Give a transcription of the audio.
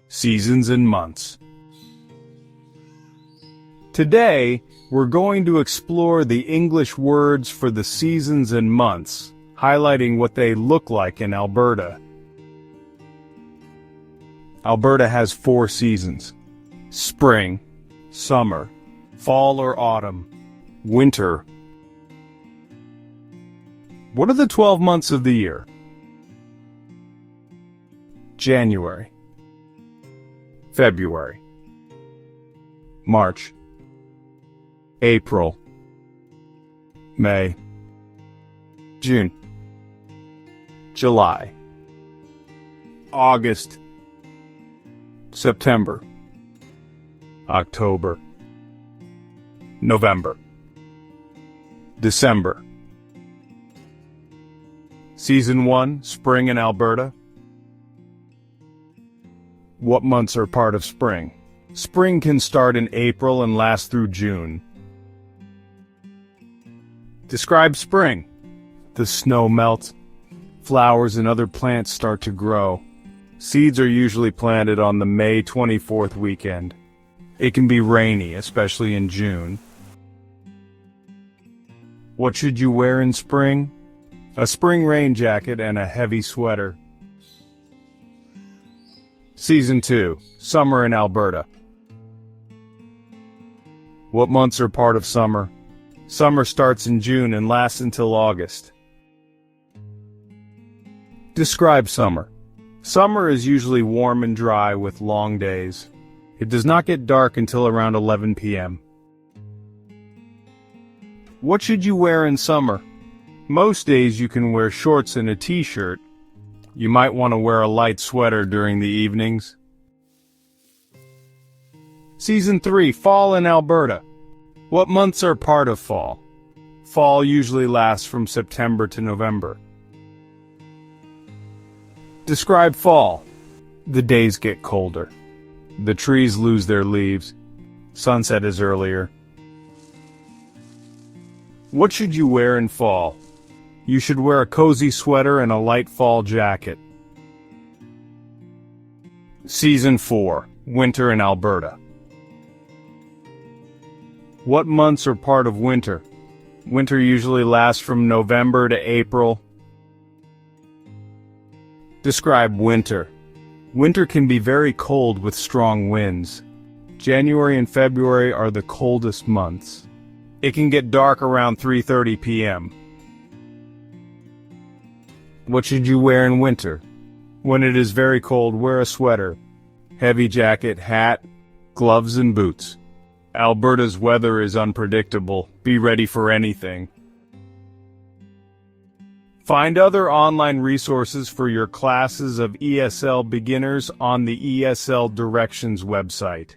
Seasons and months. Today, we're going to explore the English words for the seasons and months, highlighting what they look like in Alberta. Alberta has 4 seasons: spring, summer, fall or autumn, winter. What are the 12 months of the year? January, February, March, April, May, June, July, August, September, October, November, December. Season 1, Spring in Alberta. What months are part of spring? Spring can start in April and last through June. Describe spring. The snow melts, flowers and other plants start to grow. Seeds are usually planted on the May 24th weekend. It can be rainy, especially in June. What should you wear in spring? A spring rain jacket and a heavy sweater. Season 2, Summer in Alberta. What months are part of summer? Summer starts in June and lasts until August. Describe summer. Summer is usually warm and dry with long days. It does not get dark until around 11 p.m. What should you wear in summer? Most days you can wear shorts and a t-shirt. You might want to wear a light sweater during the evenings. Season 3, Fall in Alberta. What months are part of fall? Fall usually lasts from September to November. Describe fall. The days get colder. The trees lose their leaves. Sunset is earlier. What should you wear in fall? You should wear a cozy sweater and a light fall jacket. Season 4, Winter in Alberta. What months are part of winter? Winter usually lasts from November to April. Describe winter. Winter can be very cold with strong winds. January and February are the coldest months. It can get dark around 3:30 p.m. What should you wear in winter? When it is very cold, wear a sweater, heavy jacket, hat, gloves, and boots. Alberta's weather is unpredictable. Be ready for anything. Find other online resources for your classes of ESL beginners on the ESL Directions website.